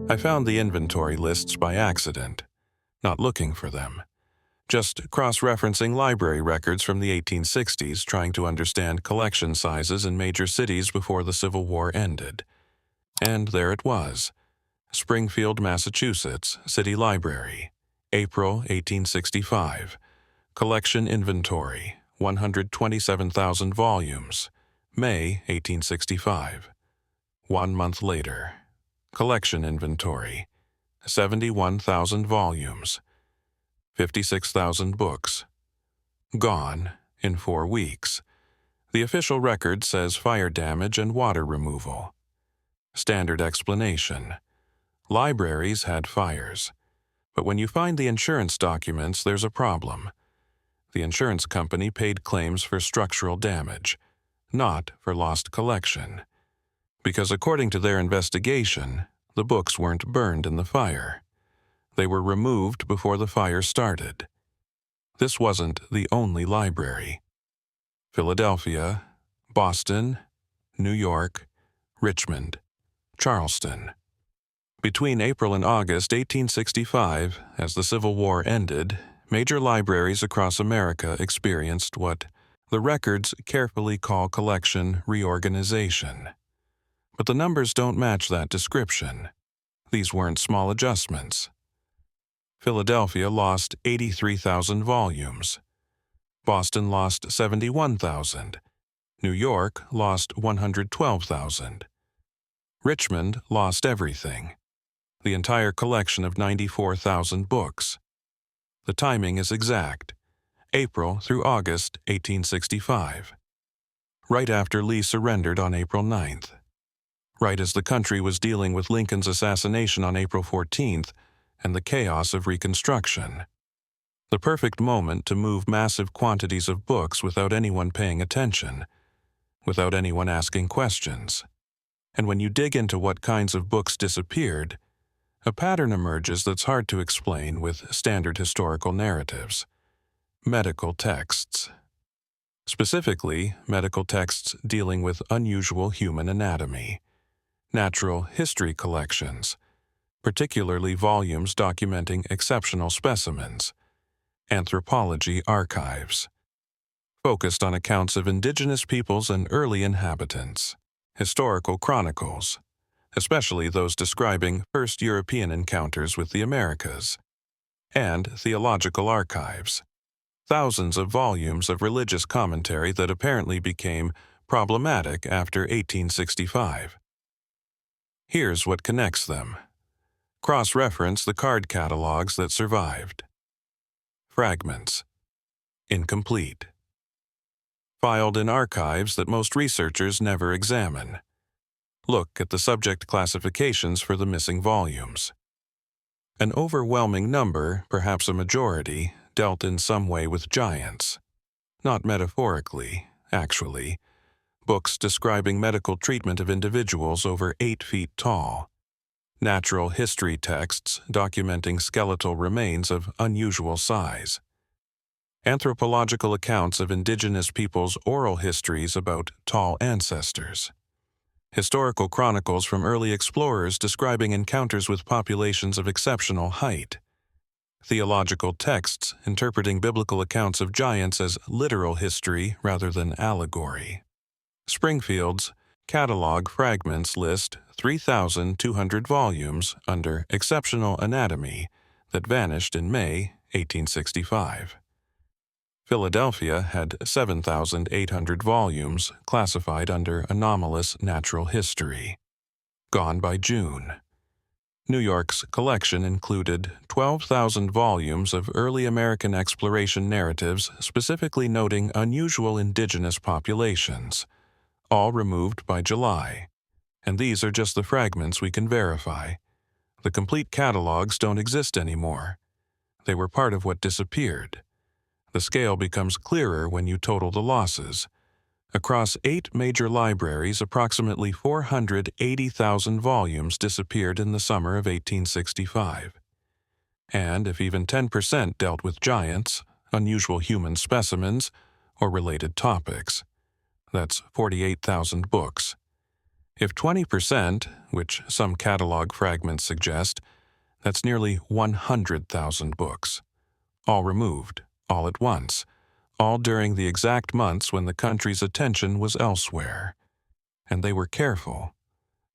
I found the inventory lists by accident, not looking for them, just cross-referencing library records from the 1860s trying to understand collection sizes in major cities before the Civil War ended. And there it was. Springfield, Massachusetts, City Library, April 1865. Collection inventory, 127,000 volumes, May 1865. 1 month later. Collection inventory, 71,000 volumes, 56,000 books. Gone in 4 weeks. The official record says fire damage and water removal. Standard explanation. Libraries had fires. But when you find the insurance documents, there's a problem. The insurance company paid claims for structural damage, not for lost collection. Because according to their investigation, the books weren't burned in the fire. They were removed before the fire started. This wasn't the only library. Philadelphia, Boston, New York, Richmond, Charleston. Between April and August 1865, as the Civil War ended, major libraries across America experienced what the records carefully call collection reorganization. But the numbers don't match that description. These weren't small adjustments. Philadelphia lost 83,000 volumes. Boston lost 71,000. New York lost 112,000. Richmond lost everything. The entire collection of 94,000 books. The timing is exact. April through August 1865. Right after Lee surrendered on April 9th. Right as the country was dealing with Lincoln's assassination on April 14th and the chaos of Reconstruction. The perfect moment to move massive quantities of books without anyone paying attention, without anyone asking questions. And when you dig into what kinds of books disappeared, a pattern emerges that's hard to explain with standard historical narratives. Medical texts. Specifically, medical texts dealing with unusual human anatomy. Natural history collections, particularly volumes documenting exceptional specimens. Anthropology archives. Focused on accounts of indigenous peoples and early inhabitants. Historical chronicles, especially those describing first European encounters with the Americas. And theological archives. Thousands of volumes of religious commentary that apparently became problematic after 1865. Here's what connects them. Cross-reference the card catalogs that survived. Fragments. Incomplete. Filed in archives that most researchers never examine. Look at the subject classifications for the missing volumes. An overwhelming number, perhaps a majority, dealt in some way with giants. Not metaphorically, actually. Books describing medical treatment of individuals over 8 feet tall. Natural history texts documenting skeletal remains of unusual size. Anthropological accounts of indigenous peoples' oral histories about tall ancestors. Historical chronicles from early explorers describing encounters with populations of exceptional height. Theological texts interpreting biblical accounts of giants as literal history rather than allegory. Springfield's catalog fragments list 3,200 volumes under Exceptional Anatomy that vanished in May 1865. Philadelphia had 7,800 volumes classified under Anomalous Natural History. Gone by June. New York's collection included 12,000 volumes of early American exploration narratives specifically noting unusual indigenous populations, all removed by July. And these are just the fragments we can verify. The complete catalogs don't exist anymore. They were part of what disappeared. The scale becomes clearer when you total the losses. Across 8 major libraries, approximately 480,000 volumes disappeared in the summer of 1865. And if even 10% dealt with giants, unusual human specimens, or related topics, that's 48,000 books. If 20%, which some catalog fragments suggest, that's nearly 100,000 books. All removed, all at once, all during the exact months when the country's attention was elsewhere. And they were careful.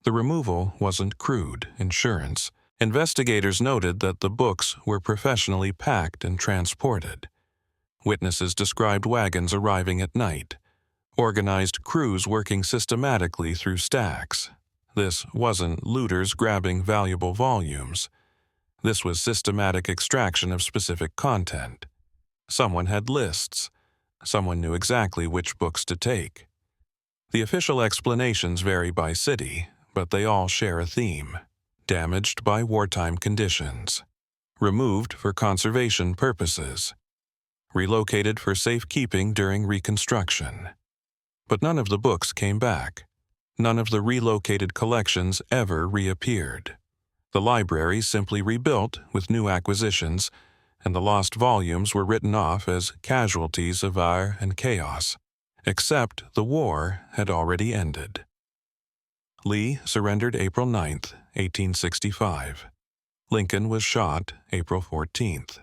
The removal wasn't crude insurance. Investigators noted that the books were professionally packed and transported. Witnesses described wagons arriving at night, organized crews working systematically through stacks. This wasn't looters grabbing valuable volumes. This was systematic extraction of specific content. Someone had lists. Someone knew exactly which books to take. The official explanations vary by city, but they all share a theme: damaged by wartime conditions, removed for conservation purposes, relocated for safekeeping during Reconstruction. But none of the books came back. None of the relocated collections ever reappeared. The library simply rebuilt with new acquisitions, and the lost volumes were written off as casualties of war and chaos, except the war had already ended. Lee surrendered April 9, 1865. Lincoln was shot April 14th.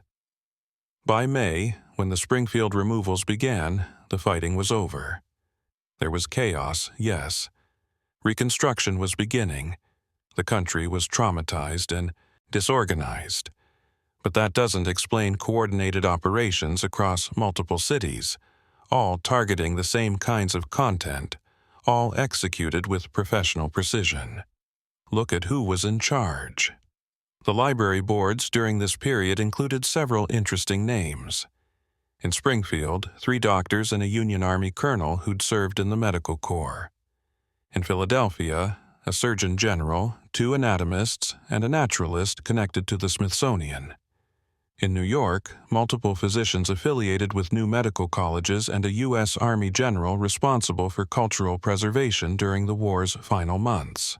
By May, when the Springfield removals began, the fighting was over. There was chaos, yes. Reconstruction was beginning. The country was traumatized and disorganized. But that doesn't explain coordinated operations across multiple cities, all targeting the same kinds of content, all executed with professional precision. Look at who was in charge. The library boards during this period included several interesting names. In Springfield, 3 doctors and a Union Army colonel who'd served in the medical corps. In Philadelphia, a surgeon general, 2 anatomists, and a naturalist connected to the Smithsonian. In New York, multiple physicians affiliated with new medical colleges and a U.S. Army general responsible for cultural preservation during the war's final months.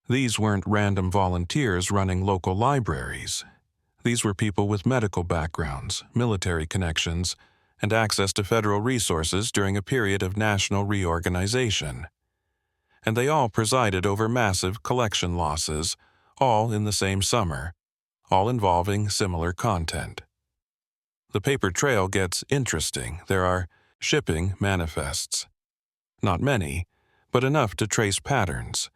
These weren't random volunteers running local libraries. These were people with medical backgrounds, military connections, and access to federal resources during a period of national reorganization. And they all presided over massive collection losses, all in the same summer, all involving similar content. The paper trail gets interesting. There are shipping manifests. Not many, but enough to trace patterns.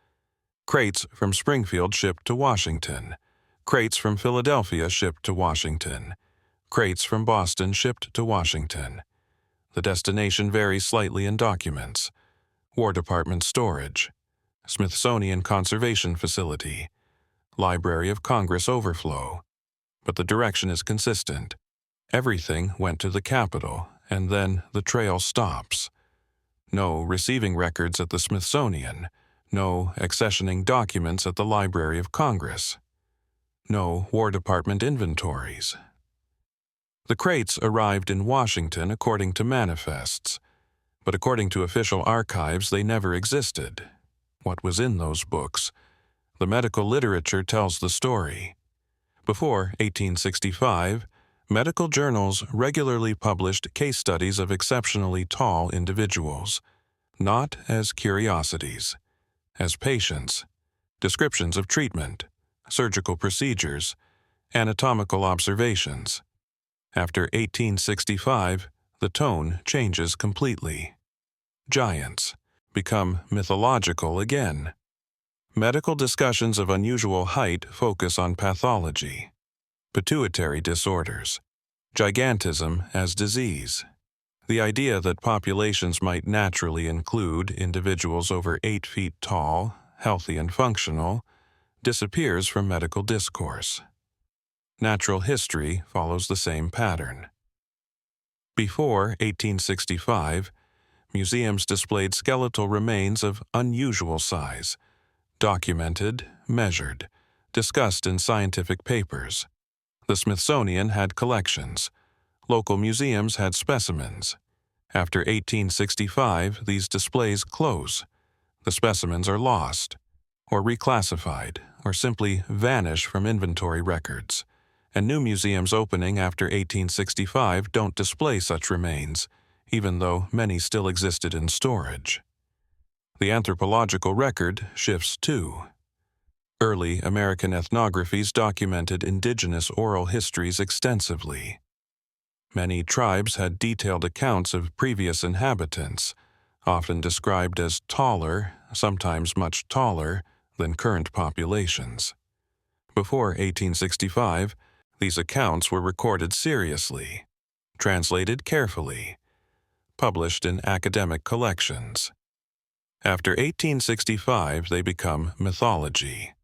Crates from Springfield shipped to Washington. Crates from Philadelphia shipped to Washington. Crates from Boston shipped to Washington. The destination varies slightly in documents. War Department storage, Smithsonian Conservation Facility, Library of Congress overflow. But the direction is consistent. Everything went to the Capitol, and then the trail stops. No receiving records at the Smithsonian. No accessioning documents at the Library of Congress. No War Department inventories. The crates arrived in Washington according to manifests, but according to official archives they never existed. What was in those books? The medical literature tells the story. Before 1865, medical journals regularly published case studies of exceptionally tall individuals, not as curiosities, as patients, descriptions of treatment, surgical procedures, anatomical observations. After 1865, the tone changes completely. Giants become mythological again. Medical discussions of unusual height focus on pathology, pituitary disorders, gigantism as disease. The idea that populations might naturally include individuals over 8 feet tall, healthy and functional, disappears from medical discourse. Natural history follows the same pattern. Before 1865, museums displayed skeletal remains of unusual size, documented, measured, discussed in scientific papers. The Smithsonian had collections. Local museums had specimens. After 1865, these displays close. The specimens are lost, or reclassified, or simply vanish from inventory records. And new museums opening after 1865 don't display such remains, even though many still existed in storage. The anthropological record shifts too. Early American ethnographies documented indigenous oral histories extensively. Many tribes had detailed accounts of previous inhabitants, often described as taller, sometimes much taller, than current populations. Before 1865, these accounts were recorded seriously, translated carefully, published in academic collections. After 1865, they become mythology.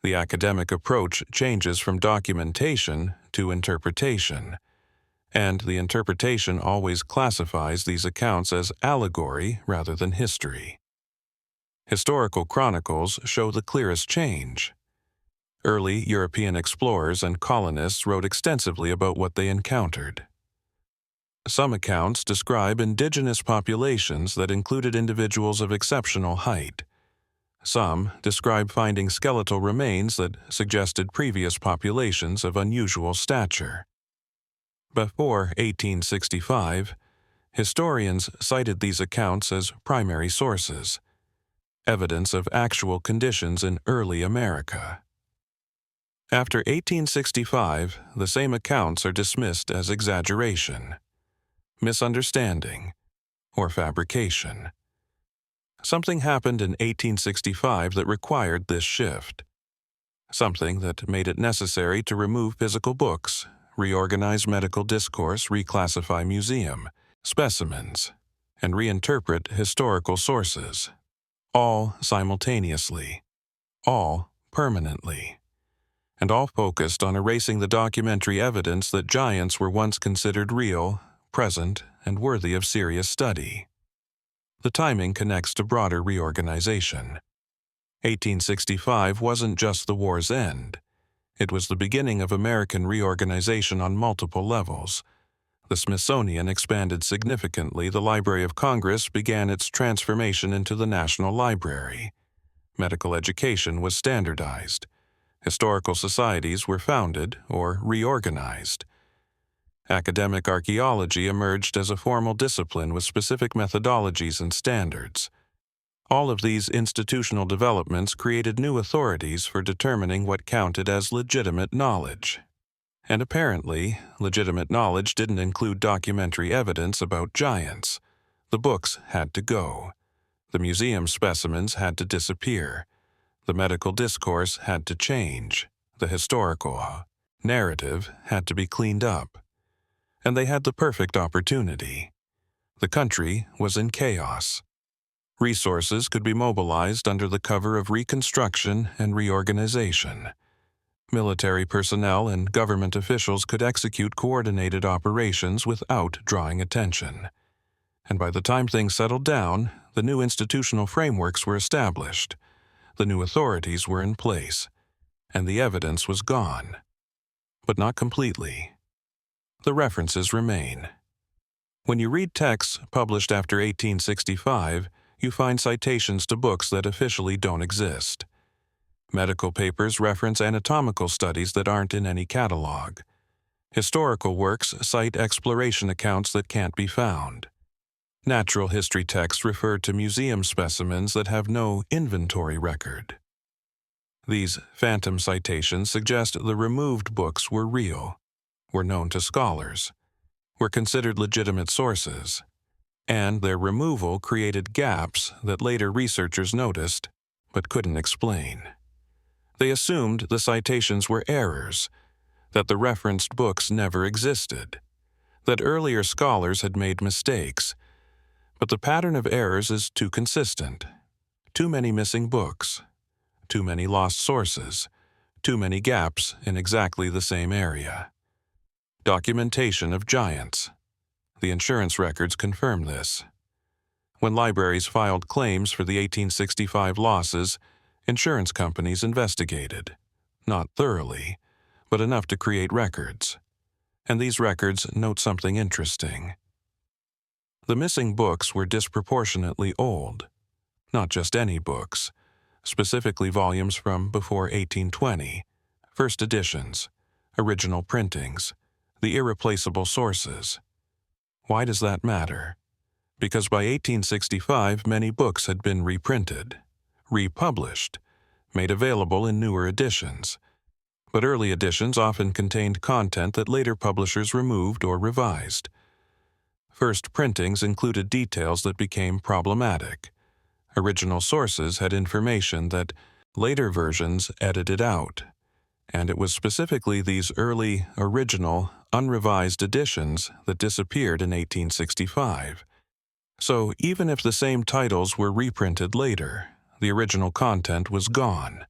The academic approach changes from documentation to interpretation, and the interpretation always classifies these accounts as allegory rather than history. Historical chronicles show the clearest change. Early European explorers and colonists wrote extensively about what they encountered. Some accounts describe indigenous populations that included individuals of exceptional height. Some describe finding skeletal remains that suggested previous populations of unusual stature. Before 1865, historians cited these accounts as primary sources, evidence of actual conditions in early America. After 1865, the same accounts are dismissed as exaggeration, misunderstanding, or fabrication. Something happened in 1865 that required this shift. Something that made it necessary to remove physical books, reorganize medical discourse, reclassify museum, specimens, and reinterpret historical sources. All simultaneously, all permanently, and all focused on erasing the documentary evidence that giants were once considered real, present, and worthy of serious study. The timing connects to broader reorganization. 1865 wasn't just the war's end. It was the beginning of American reorganization on multiple levels. The Smithsonian expanded significantly. The Library of Congress began its transformation into the National Library. Medical education was standardized. Historical societies were founded or reorganized. Academic archaeology emerged as a formal discipline with specific methodologies and standards. All of these institutional developments created new authorities for determining what counted as legitimate knowledge. And apparently, legitimate knowledge didn't include documentary evidence about giants. The books had to go. The museum specimens had to disappear. The medical discourse had to change. The historical narrative had to be cleaned up. And they had the perfect opportunity. The country was in chaos. Resources could be mobilized under the cover of reconstruction and reorganization. Military personnel and government officials could execute coordinated operations without drawing attention. And by the time things settled down, the new institutional frameworks were established. The new authorities were in place, and the evidence was gone. But not completely. The references remain. When you read texts published after 1865, you find citations to books that officially don't exist. Medical papers reference anatomical studies that aren't in any catalog. Historical works cite exploration accounts that can't be found. Natural history texts refer to museum specimens that have no inventory record. These phantom citations suggest the removed books were real, were known to scholars, were considered legitimate sources, and their removal created gaps that later researchers noticed but couldn't explain. They assumed the citations were errors, that the referenced books never existed, that earlier scholars had made mistakes, but the pattern of errors is too consistent. Too many missing books, too many lost sources, too many gaps in exactly the same area. Documentation of giants. The insurance records confirm this. When libraries filed claims for the 1865 losses, insurance companies investigated, not thoroughly, but enough to create records. And these records note something interesting. The missing books were disproportionately old, not just any books, specifically volumes from before 1820, first editions, original printings, the irreplaceable sources. Why does that matter? because by 1865 many books had been reprinted, republished, made available in newer editions, but early editions often contained content that later publishers removed or revised. First printings included details that became problematic. Original sources had information that later versions edited out, and it was specifically these early, original, unrevised editions that disappeared in 1865. So even if the same titles were reprinted later, the original content was gone.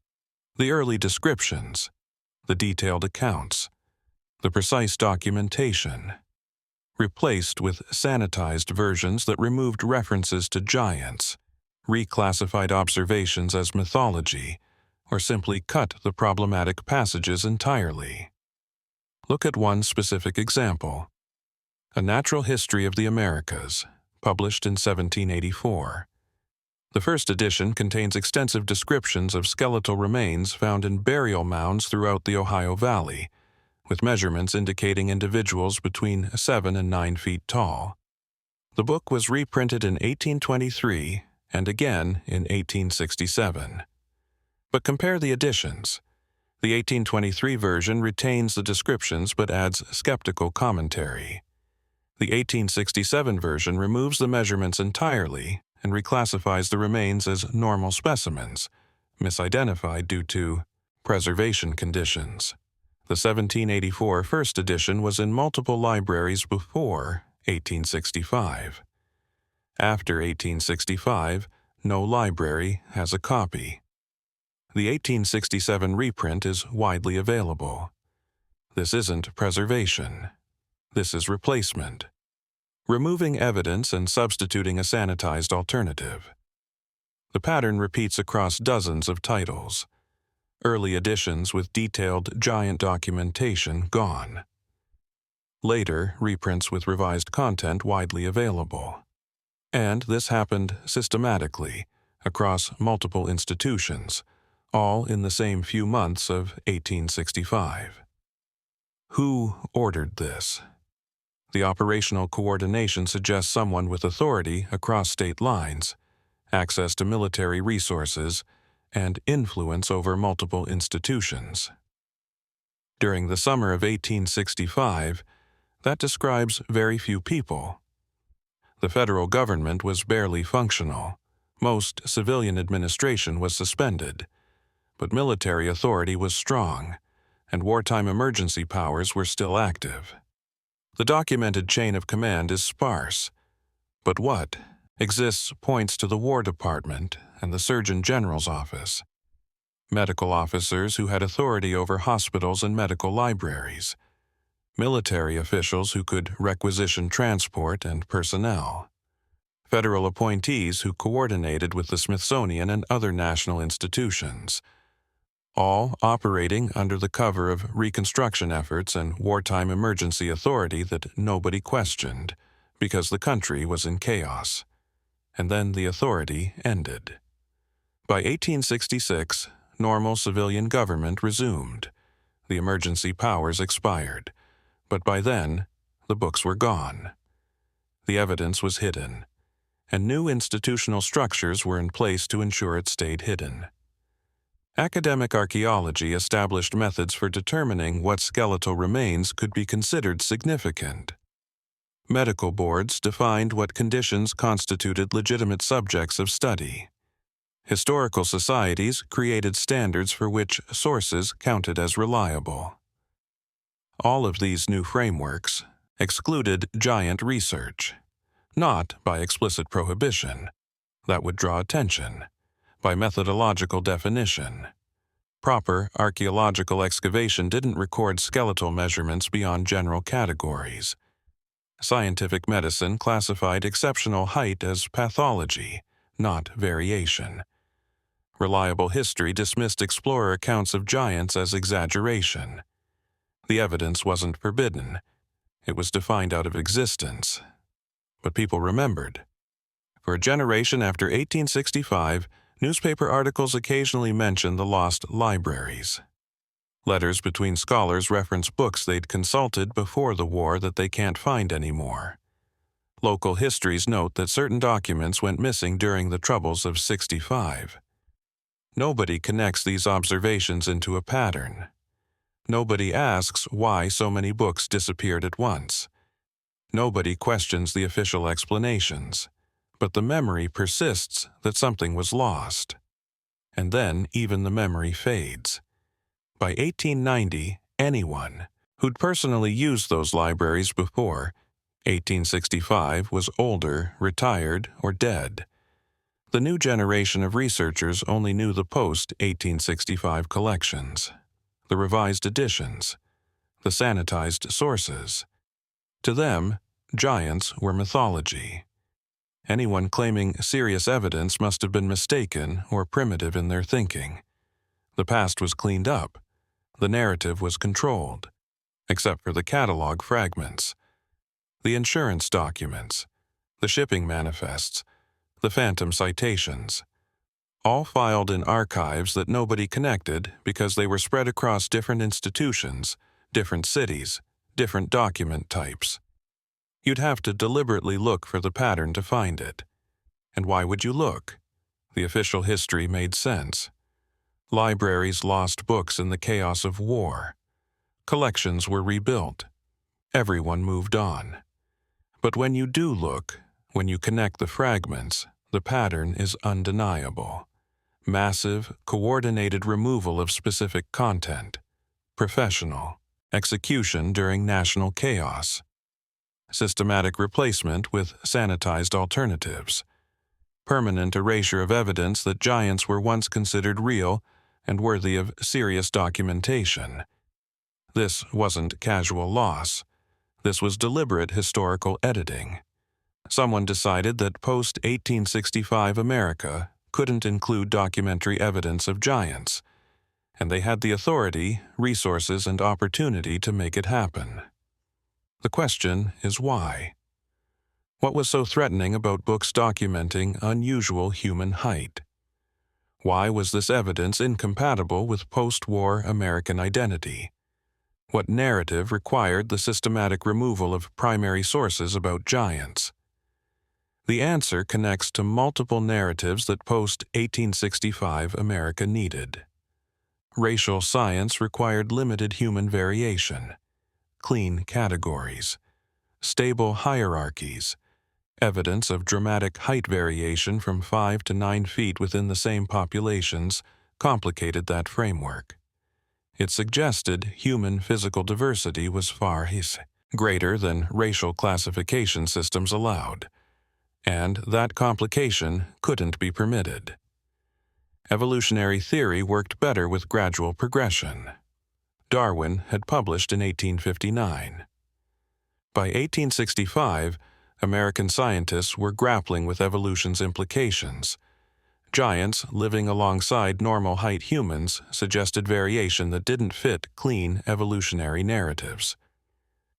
The early descriptions, the detailed accounts, the precise documentation, replaced with sanitized versions that removed references to giants, reclassified observations as mythology, or simply cut the problematic passages entirely. Look at one specific example. A Natural History of the Americas, published in 1784. The first edition contains extensive descriptions of skeletal remains found in burial mounds throughout the Ohio Valley, with measurements indicating individuals between 7 and 9 feet tall. The book was reprinted in 1823 and again in 1867. But compare the editions. The 1823 version retains the descriptions but adds skeptical commentary. The 1867 version removes the measurements entirely and reclassifies the remains as normal specimens, misidentified due to preservation conditions. The 1784 first edition was in multiple libraries before 1865. After 1865, no library has a copy. The 1867 reprint is widely available. This isn't preservation. This is replacement. Removing evidence and substituting a sanitized alternative. The pattern repeats across dozens of titles. Early editions with detailed giant documentation gone. Later, reprints with revised content widely available. And this happened systematically across multiple institutions, all in the same few months of 1865. Who ordered this? The operational coordination suggests someone with authority across state lines, access to military resources, and influence over multiple institutions. During the summer of 1865, that describes very few people. The federal government was barely functional. Most civilian administration was suspended, but military authority was strong, and wartime emergency powers were still active. The documented chain of command is sparse, but what exists points to the War Department and the Surgeon General's office, medical officers who had authority over hospitals and medical libraries, military officials who could requisition transport and personnel, federal appointees who coordinated with the Smithsonian and other national institutions, all operating under the cover of Reconstruction efforts and wartime emergency authority that nobody questioned because the country was in chaos. And then the authority ended. By 1866, normal civilian government resumed. The emergency powers expired, but by then, the books were gone. The evidence was hidden, and new institutional structures were in place to ensure it stayed hidden. Academic archaeology established methods for determining what skeletal remains could be considered significant. Medical boards defined what conditions constituted legitimate subjects of study. Historical societies created standards for which sources counted as reliable. All of these new frameworks excluded giant research, not by explicit prohibition, that would draw attention, by methodological definition. Proper archaeological excavation didn't record skeletal measurements beyond general categories. Scientific medicine classified exceptional height as pathology, not variation. Reliable history dismissed explorer accounts of giants as exaggeration. The evidence wasn't forbidden. It was defined out of existence. But people remembered. For a generation after 1865, newspaper articles occasionally mentioned the lost libraries. Letters between scholars reference books they'd consulted before the war that they can't find anymore. Local histories note that certain documents went missing during the Troubles of '65. Nobody connects these observations into a pattern. Nobody asks why so many books disappeared at once. Nobody questions the official explanations. But the memory persists that something was lost. And then even the memory fades. By 1890, anyone who'd personally used those libraries before 1865 was older, retired, or dead. The new generation of researchers only knew the post-1865 collections, the revised editions, the sanitized sources. To them, giants were mythology. Anyone claiming serious evidence must have been mistaken or primitive in their thinking. The past was cleaned up. The narrative was controlled, except for the catalog fragments, the insurance documents, the shipping manifests, the phantom citations, all filed in archives that nobody connected because they were spread across different institutions, different cities, different document types. You'd have to deliberately look for the pattern to find it. And why would you look? The official history made sense. Libraries lost books in the chaos of war. Collections were rebuilt. Everyone moved on. But when you do look, when you connect the fragments, the pattern is undeniable. Massive, coordinated removal of specific content. Professional. Execution during national chaos. Systematic replacement with sanitized alternatives. Permanent erasure of evidence that giants were once considered real and worthy of serious documentation. This wasn't casual loss. This was deliberate historical editing. Someone decided that post-1865 America couldn't include documentary evidence of giants, and they had the authority, resources, and opportunity to make it happen. The question is why? What was so threatening about books documenting unusual human height? Why was this evidence incompatible with post-war American identity? What narrative required the systematic removal of primary sources about giants? The answer connects to multiple narratives that post-1865 America needed. Racial science required limited human variation, clean categories, stable hierarchies. Evidence of dramatic height variation from 5 to 9 feet within the same populations complicated that framework. It suggested human physical diversity was far greater than racial classification systems allowed, and that complication couldn't be permitted. Evolutionary theory worked better with gradual progression. Darwin had published in 1859. By 1865, American scientists were grappling with evolution's implications. Giants living alongside normal height humans suggested variation that didn't fit clean evolutionary narratives.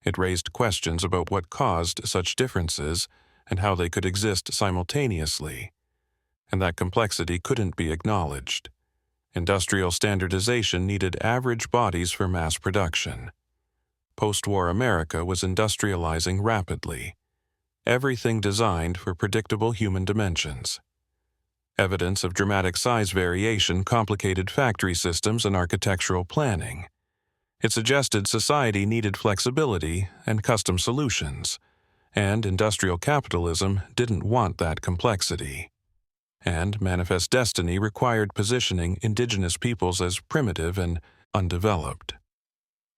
It raised questions about what caused such differences and how they could exist simultaneously, and that complexity couldn't be acknowledged. Industrial standardization needed average bodies for mass production. Post-war America was industrializing rapidly. Everything designed for predictable human dimensions. Evidence of dramatic size variation complicated factory systems and architectural planning. It suggested society needed flexibility and custom solutions, and industrial capitalism didn't want that complexity. And manifest destiny required positioning indigenous peoples as primitive and undeveloped.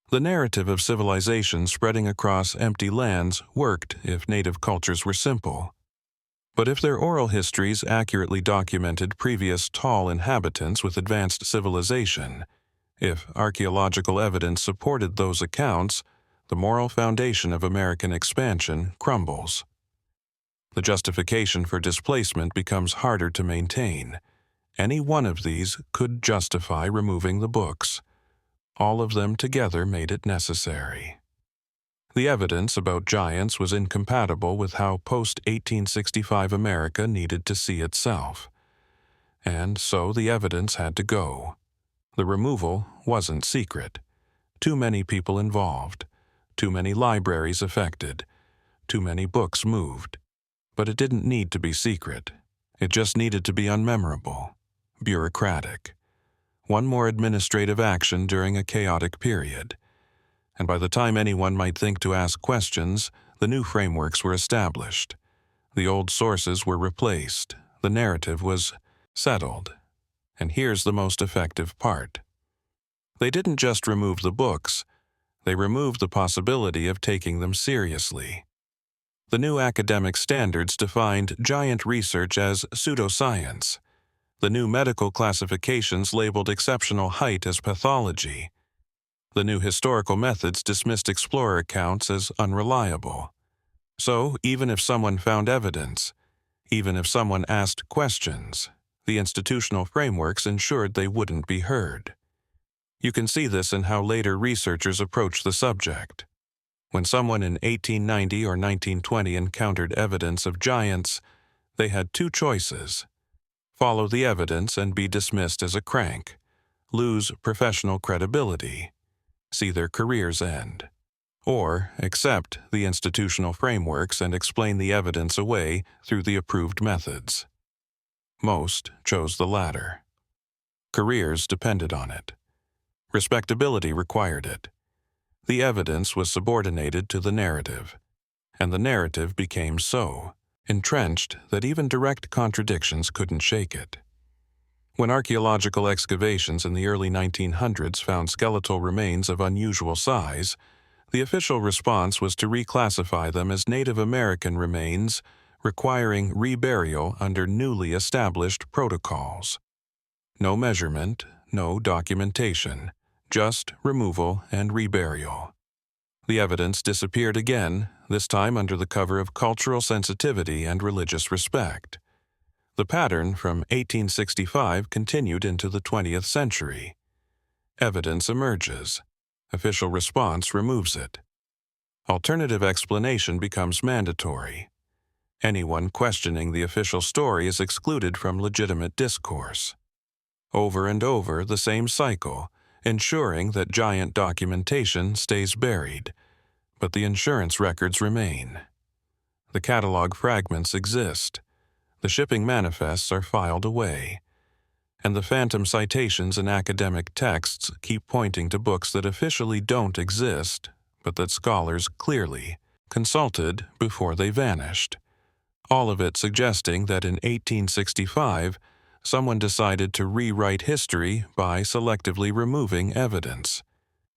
The narrative of civilization spreading across empty lands worked if native cultures were simple. But if their oral histories accurately documented previous tall inhabitants with advanced civilization, if archaeological evidence supported those accounts, the moral foundation of American expansion crumbles. The justification for displacement becomes harder to maintain. Any one of these could justify removing the books. All of them together made it necessary. The evidence about giants was incompatible with how post-1865 America needed to see itself. And so the evidence had to go. The removal wasn't secret. Too many people involved. Too many libraries affected. too many books moved. But it didn't need to be secret. It just needed to be unmemorable, bureaucratic. One more administrative action during a chaotic period. And by the time anyone might think to ask questions, the new frameworks were established. The old sources were replaced. The narrative was settled. And here's the most effective part. They didn't just remove the books, they removed the possibility of taking them seriously. The new academic standards defined giant research as pseudoscience. The new medical classifications labeled exceptional height as pathology. The new historical methods dismissed explorer accounts as unreliable. So, even if someone found evidence, even if someone asked questions, the institutional frameworks ensured they wouldn't be heard. You can see this in how later researchers approached the subject. When someone in 1890 or 1920 encountered evidence of giants, they had two choices: follow the evidence and be dismissed as a crank, lose professional credibility, see their careers end, or accept the institutional frameworks and explain the evidence away through the approved methods. Most chose the latter. Careers depended on it. Respectability required it. The evidence was subordinated to the narrative, and the narrative became so entrenched that even direct contradictions couldn't shake it. When archaeological excavations in the early 1900s found skeletal remains of unusual size, the official response was to reclassify them as Native American remains, requiring reburial under newly established protocols. No measurement, no documentation, just removal and reburial. The evidence disappeared again, this time under the cover of cultural sensitivity and religious respect. The pattern from 1865 continued into the 20th century. Evidence emerges. Official response removes it. Alternative explanation becomes mandatory. Anyone questioning the official story is excluded from legitimate discourse. Over and over, the same cycle, ensuring that giant documentation stays buried, but the insurance records remain. The catalog fragments exist. The shipping manifests are filed away. And the phantom citations in academic texts keep pointing to books that officially don't exist, but that scholars clearly consulted before they vanished. All of it suggesting that in 1865, someone decided to rewrite history by selectively removing evidence.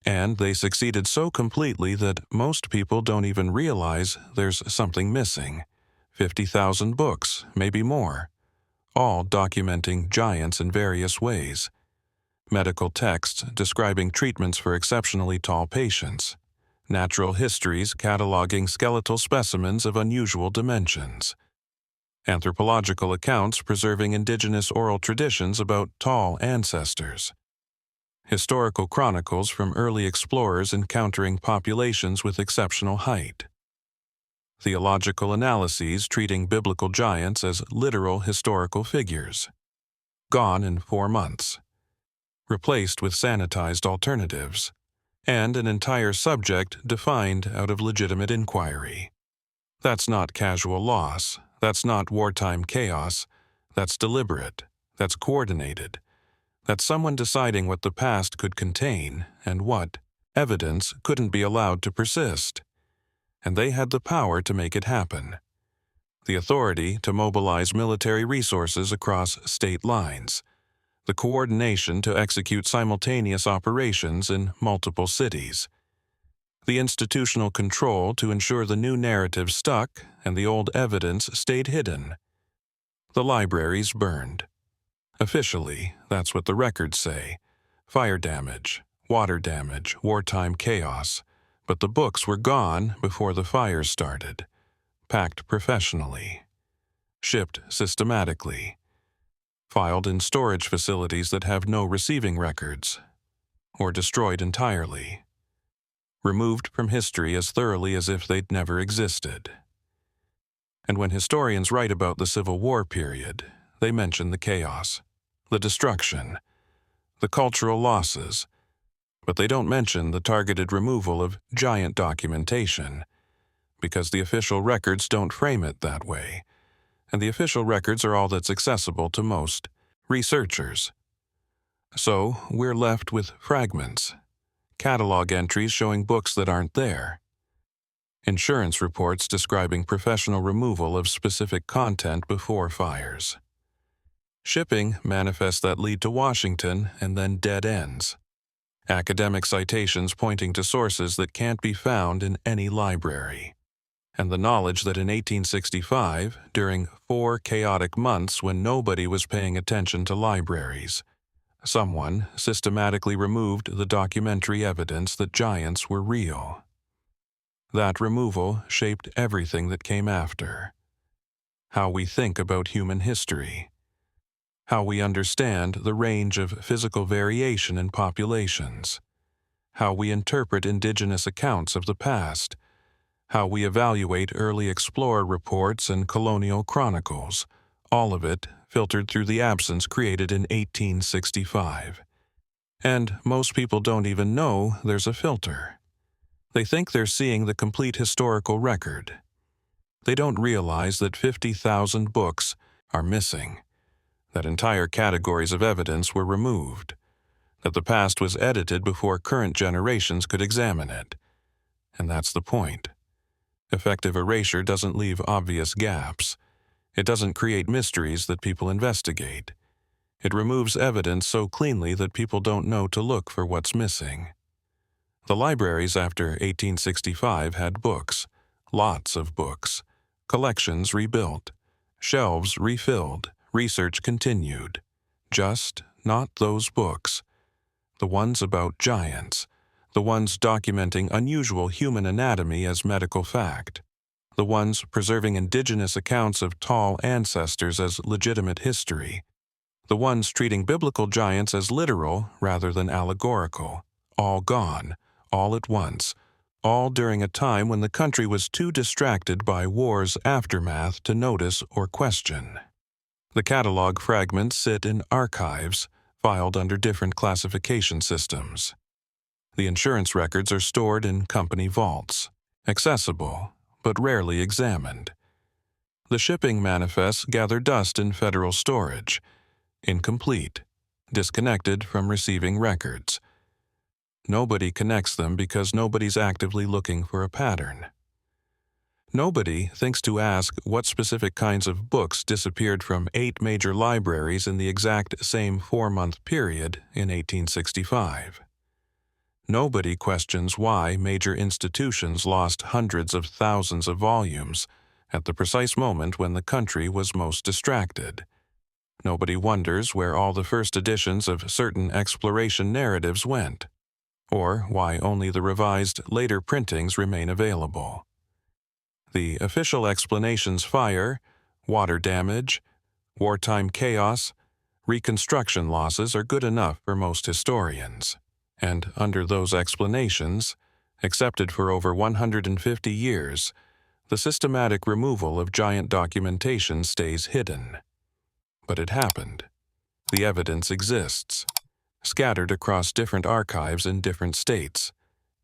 And they succeeded so completely that most people don't even realize there's something missing. 50,000 books, maybe more, all documenting giants in various ways. Medical texts describing treatments for exceptionally tall patients. Natural histories cataloging skeletal specimens of unusual dimensions. Anthropological accounts preserving indigenous oral traditions about tall ancestors. Historical chronicles from early explorers encountering populations with exceptional height. Theological analyses treating biblical giants as literal historical figures. Gone in 4 months. Replaced with sanitized alternatives. And an entire subject defined out of legitimate inquiry. That's not casual loss. That's not wartime chaos. That's deliberate. That's coordinated. That's someone deciding what the past could contain and what evidence couldn't be allowed to persist. And they had the power to make it happen. The authority to mobilize military resources across state lines. The coordination to execute simultaneous operations in multiple cities. The institutional control to ensure the new narrative stuck and the old evidence stayed hidden. The libraries burned. Officially, that's what the records say. Fire damage, water damage, wartime chaos. But the books were gone before the fires started. Packed professionally. Shipped systematically. Filed in storage facilities that have no receiving records. Or destroyed entirely. Removed from history as thoroughly as if they'd never existed. And when historians write about the Civil War period, they mention the chaos, the destruction, the cultural losses, but they don't mention the targeted removal of giant documentation. because the official records don't frame it that way, and the official records are all that's accessible to most researchers. So we're left with fragments, catalog entries showing books that aren't there, insurance reports describing professional removal of specific content before fires, shipping manifests that lead to Washington and then dead ends, academic citations pointing to sources that can't be found in any library, and the knowledge that in 1865, during 4 chaotic months when nobody was paying attention to libraries, someone systematically removed the documentary evidence that giants were real. That removal shaped everything that came after. How we think about human history. How we understand the range of physical variation in populations. How we interpret indigenous accounts of the past. How we evaluate early explorer reports and colonial chronicles, all of it filtered through the absence created in 1865. And most people don't even know there's a filter. They think they're seeing the complete historical record. They don't realize that 50,000 books are missing, that entire categories of evidence were removed, that the past was edited before current generations could examine it. And that's the point. Effective erasure doesn't leave obvious gaps. It doesn't create mysteries that people investigate. It removes evidence so cleanly that people don't know to look for what's missing. The libraries after 1865 had books, lots of books, collections rebuilt, shelves refilled, research continued. Just not those books. The ones about giants, the ones documenting unusual human anatomy as medical fact, the ones preserving indigenous accounts of tall ancestors as legitimate history, the ones treating biblical giants as literal rather than allegorical, all gone, all at once, all during a time when the country was too distracted by war's aftermath to notice or question. The catalog fragments sit in archives, filed under different classification systems. The insurance records are stored in company vaults, accessible, but rarely examined. The shipping manifests gather dust in federal storage, incomplete, disconnected from receiving records. Nobody connects them because nobody's actively looking for a pattern. Nobody thinks to ask what specific kinds of books disappeared from 8 major libraries in the exact same 4-month period in 1865. Nobody questions why major institutions lost hundreds of thousands of volumes at the precise moment when the country was most distracted. Nobody wonders where all the first editions of certain exploration narratives went, or why only the revised later printings remain available. The official explanations fire, water damage, wartime chaos, reconstruction losses are good enough for most historians. And under those explanations, accepted for over 150 years, the systematic removal of giant documentation stays hidden. But it happened. The evidence exists, scattered across different archives in different states.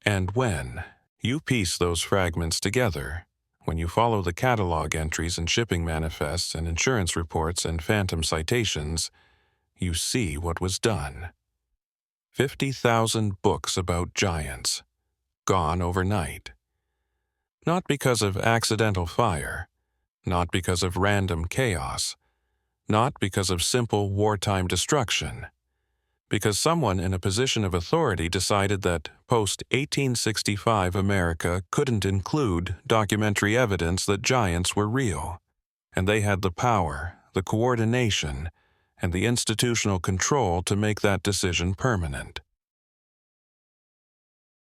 And when you piece those fragments together, when you follow the catalog entries and shipping manifests and insurance reports and phantom citations, you see what was done. 50,000 books about giants, gone overnight. Not because of accidental fire, not because of random chaos, not because of simple wartime destruction, because someone in a position of authority decided that post-1865 America couldn't include documentary evidence that giants were real, and they had the power, the coordination, and the institutional control to make that decision permanent.